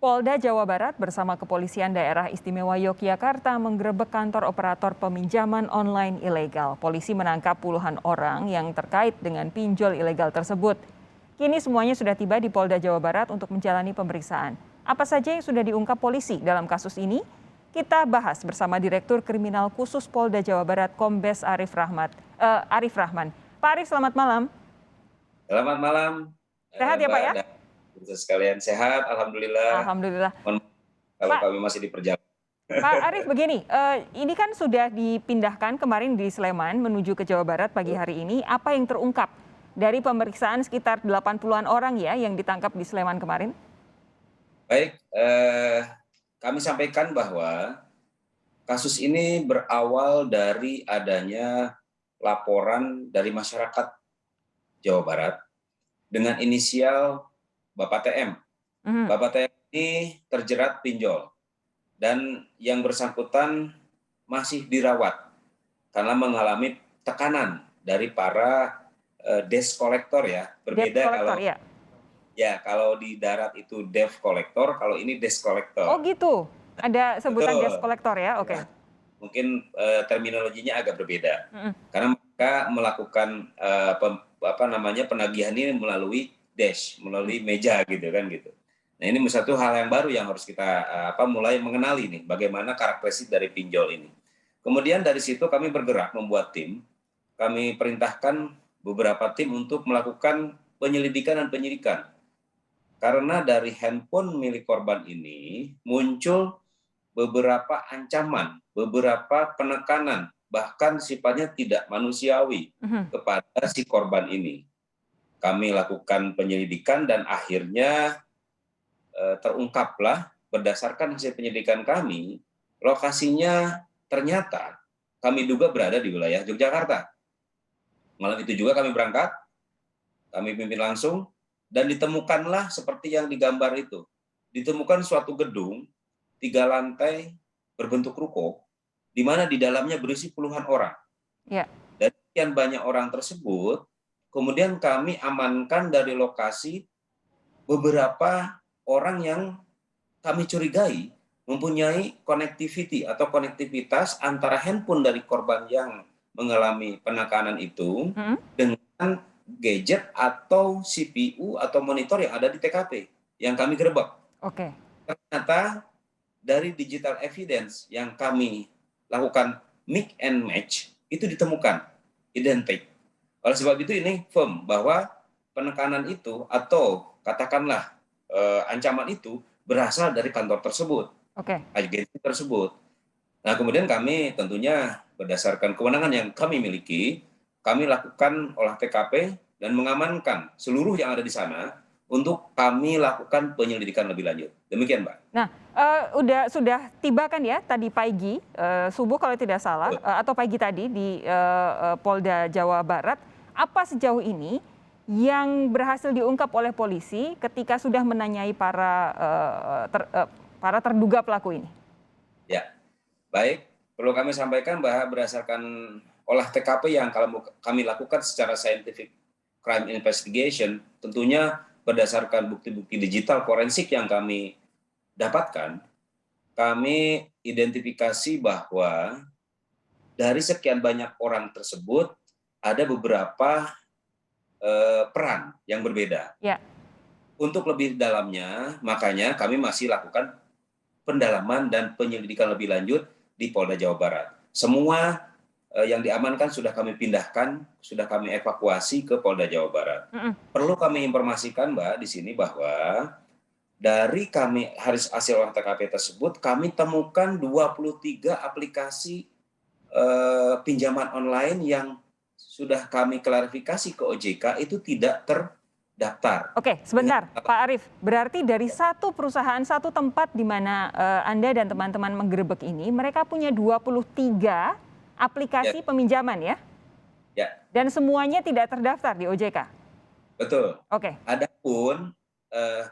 Polda Jawa Barat bersama Kepolisian Daerah Istimewa Yogyakarta menggerebek kantor operator peminjaman online ilegal. Polisi menangkap puluhan orang yang terkait dengan pinjol ilegal tersebut. Kini semuanya sudah tiba di Polda Jawa Barat untuk menjalani pemeriksaan. Apa saja yang sudah diungkap polisi dalam kasus ini? Kita bahas bersama Direktur Kriminal Khusus Polda Jawa Barat Kombes Arif Rahman. Pak Arif, selamat malam. Selamat malam, Sehat ya Mbak Pak ya? dan pemirsa sekalian. Sehat, alhamdulillah. Alhamdulillah. Mohon maaf kalau Pak kami masih di perjalanan. Pak Arif, begini, ini kan sudah dipindahkan kemarin di Sleman menuju ke Jawa Barat pagi hari ini. Apa yang terungkap dari pemeriksaan sekitar 80-an orang ya yang ditangkap di Sleman kemarin? Baik, kami sampaikan bahwa kasus ini berawal dari adanya laporan dari masyarakat Jawa Barat dengan inisial Bapak TM. Bapak TM ini terjerat pinjol dan yang bersangkutan masih dirawat karena mengalami tekanan dari para debt collector ya. Debt Berbeda collector kalau ya? kalau di darat itu debt collector, kalau ini debt Oh collector. gitu, ada sebutan debt Betul. collector ya, oke. Ya, mungkin terminologinya agak berbeda Mm-mm. karena mereka melakukan penagihan ini melalui dash, melalui meja gitu kan gitu. Nah ini satu hal yang baru yang harus kita mulai mengenali nih bagaimana karakteristik dari pinjol ini. Kemudian dari situ kami bergerak membuat tim, kami perintahkan beberapa tim untuk melakukan penyelidikan dan penyidikan. Karena dari handphone milik korban ini muncul beberapa ancaman, beberapa penekanan, bahkan sifatnya tidak manusiawi Mhm. kepada si korban ini. Kami lakukan penyelidikan dan akhirnya terungkaplah berdasarkan hasil penyelidikan kami, lokasinya ternyata kami duga berada di wilayah Yogyakarta. Malam itu juga kami berangkat, kami pimpin langsung, dan ditemukanlah seperti yang digambar itu. Ditemukan suatu gedung 3 lantai berbentuk ruko, di mana di dalamnya berisi puluhan orang. Ya. Dan sekian banyak orang tersebut, kemudian kami amankan dari lokasi beberapa orang yang kami curigai mempunyai connectivity atau konektivitas antara handphone dari korban yang mengalami penekanan itu Mhm. dengan gadget atau CPU atau monitor yang ada di TKP yang kami gerebek. Oke. Ternyata dari digital evidence yang kami lakukan mix and match itu ditemukan identik. Oleh sebab itu ini firm bahwa penekanan itu atau katakanlah ancaman itu berasal dari kantor tersebut, Oke. agensi tersebut. Nah kemudian kami tentunya berdasarkan kewenangan yang kami miliki, kami lakukan olah TKP dan mengamankan seluruh yang ada di sana untuk kami lakukan penyelidikan lebih lanjut. Demikian, Mbak. Nah, sudah tiba kan ya tadi pagi, subuh kalau tidak salah, atau pagi tadi di Polda Jawa Barat. Apa sejauh ini yang berhasil diungkap oleh polisi ketika sudah menanyai para terduga pelaku ini? Ya, baik. Perlu kami sampaikan bahwa berdasarkan olah TKP yang kami lakukan secara scientific crime investigation, tentunya berdasarkan bukti-bukti digital forensik yang kami dapatkan, kami identifikasi bahwa dari sekian banyak orang tersebut ada beberapa peran yang berbeda. Ya. Untuk lebih dalamnya, makanya kami masih lakukan pendalaman dan penyelidikan lebih lanjut di Polda Jawa Barat. Semua yang diamankan sudah kami pindahkan, sudah kami evakuasi ke Polda Jawa Barat. Perlu kami informasikan, Mbak, di sini bahwa dari kami hasil olah TKP tersebut, kami temukan 23 aplikasi pinjaman online yang sudah kami klarifikasi ke OJK itu tidak terdaftar. Oke, sebentar, Pak Arif. Berarti dari satu perusahaan, satu tempat di mana Anda dan teman-teman menggerebek ini, mereka punya 23 aplikasi peminjaman ya? Ya. Dan semuanya tidak terdaftar di OJK? Betul. Oke. Adapun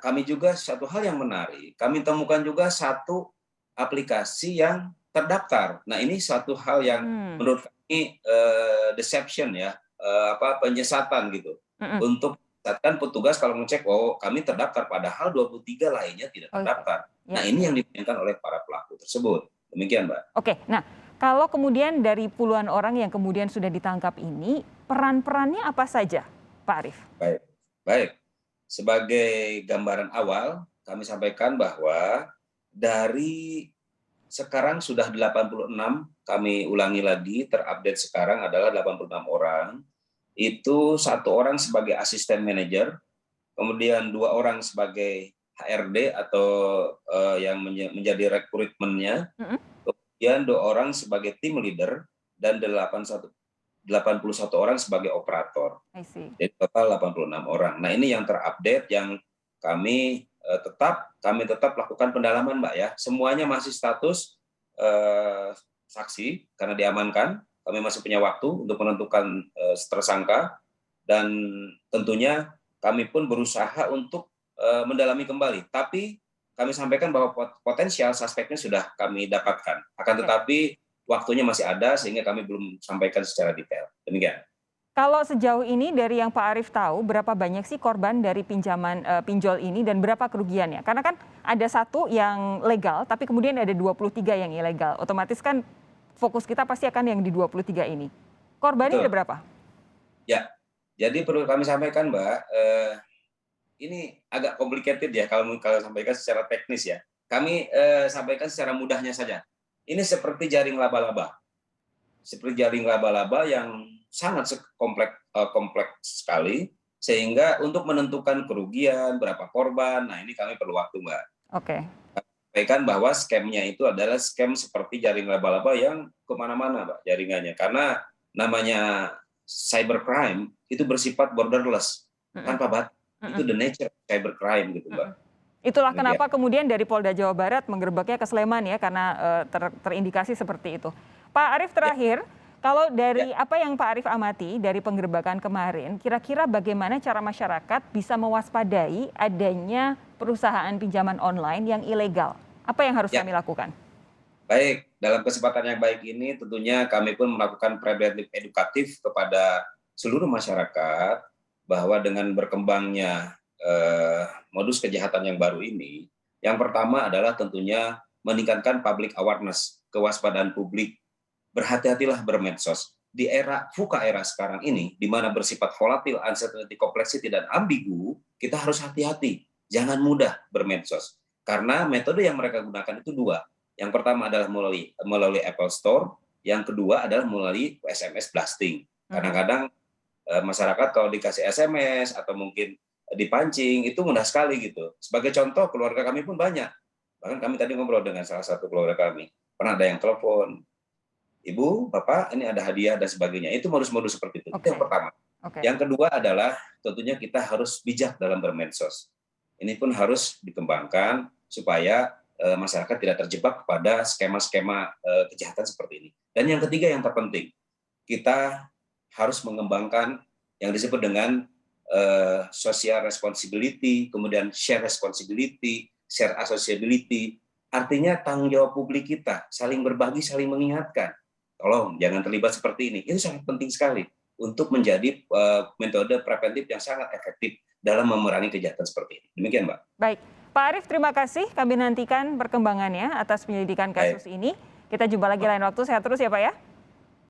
kami juga satu hal yang menarik, kami temukan juga satu aplikasi yang terdaftar. Nah ini suatu hal yang menurut kami deception ya, penyesatan gitu untuk kan petugas kalau ngecek, oh kami terdaftar, padahal 23 lainnya tidak Oke. terdaftar. Nah Ya. ini yang dimainkan oleh para pelaku tersebut. Demikian Mbak. Oke, nah kalau kemudian dari puluhan orang yang kemudian sudah ditangkap ini, peran-perannya apa saja, Pak Arief? Baik, baik. Sebagai gambaran awal, kami sampaikan bahwa dari sekarang sudah 86, kami ulangi lagi, terupdate sekarang adalah 86 orang. Itu 1 orang sebagai asisten manajer, kemudian 2 orang sebagai HRD atau yang menjadi rekrutmennya, kemudian 2 orang sebagai tim leader, dan 81 orang sebagai operator. I see. Jadi total 86 orang. Nah ini yang terupdate yang kami tetap lakukan pendalaman Mbak ya. Semuanya masih status saksi karena diamankan. Kami masih punya waktu untuk menentukan tersangka, dan tentunya kami pun berusaha untuk mendalami kembali. Tapi kami sampaikan bahwa potensial suspeknya sudah kami dapatkan. Akan tetapi waktunya masih ada sehingga kami belum sampaikan secara detail. Demikian. Kalau sejauh ini dari yang Pak Arief tahu, berapa banyak sih korban dari pinjaman pinjol ini dan berapa kerugiannya? Karena kan ada 1 yang legal, tapi kemudian ada 23 yang ilegal. Otomatis kan fokus kita pasti akan yang di 23 ini. Korbannya Betul. ada berapa? Ya, jadi perlu kami sampaikan Mbak, ini agak complicated ya kalau sampaikan secara teknis ya. Kami sampaikan secara mudahnya saja. Ini seperti jaring laba-laba. Seperti jaring laba-laba yang sangat kompleks sekali, sehingga untuk menentukan kerugian, berapa korban, nah ini kami perlu waktu Mbak. Oke. Sampaikan bahwa skemnya itu adalah skem seperti jaring laba-laba yang kemana-mana Mbak jaringannya. Karena namanya cybercrime itu bersifat borderless, tanpa batas. Itu the nature of cybercrime gitu Mbak. Itulah kenapa kemudian dari Polda Jawa Barat menggerebeknya ke Sleman ya, karena terindikasi seperti itu. Pak Arief terakhir, kalau dari apa yang Pak Arief amati dari penggerebekan kemarin, kira-kira bagaimana cara masyarakat bisa mewaspadai adanya perusahaan pinjaman online yang ilegal? Apa yang harus kami lakukan? Baik, dalam kesempatan yang baik ini tentunya kami pun melakukan preventif edukatif kepada seluruh masyarakat bahwa dengan berkembangnya modus kejahatan yang baru ini, yang pertama adalah tentunya meningkatkan public awareness, kewaspadaan publik. Berhati-hatilah bermedsos. Di era VUCA era sekarang ini, di mana bersifat volatil, uncertainty, complexity, dan ambigu, kita harus hati-hati. Jangan mudah bermedsos. Karena metode yang mereka gunakan itu 2. Yang pertama adalah melalui Apple Store, yang kedua adalah melalui SMS blasting. Kadang-kadang masyarakat kalau dikasih SMS atau mungkin dipancing, itu mudah sekali gitu. Sebagai contoh, keluarga kami pun banyak. Bahkan kami tadi ngobrol dengan salah satu keluarga kami. Pernah ada yang telepon, Ibu, Bapak, ini ada hadiah dan sebagainya. Itu modus-modus seperti itu. Itu yang pertama. Yang kedua adalah tentunya kita harus bijak dalam bermedsos. Ini pun harus dikembangkan supaya masyarakat tidak terjebak kepada skema-skema kejahatan seperti ini. Dan yang ketiga yang terpenting, kita harus mengembangkan yang disebut dengan social responsibility, kemudian share responsibility, share accessibility. Artinya tanggung jawab publik kita, saling berbagi, saling mengingatkan. Tolong jangan terlibat seperti ini. Itu sangat penting sekali untuk menjadi metode preventif yang sangat efektif dalam memerangi kejahatan seperti ini. Demikian, Mbak. Baik, Pak Arief terima kasih. Kami nantikan perkembangan atas penyelidikan kasus ini. Kita jumpa lagi lain waktu. Sehat terus ya Pak ya.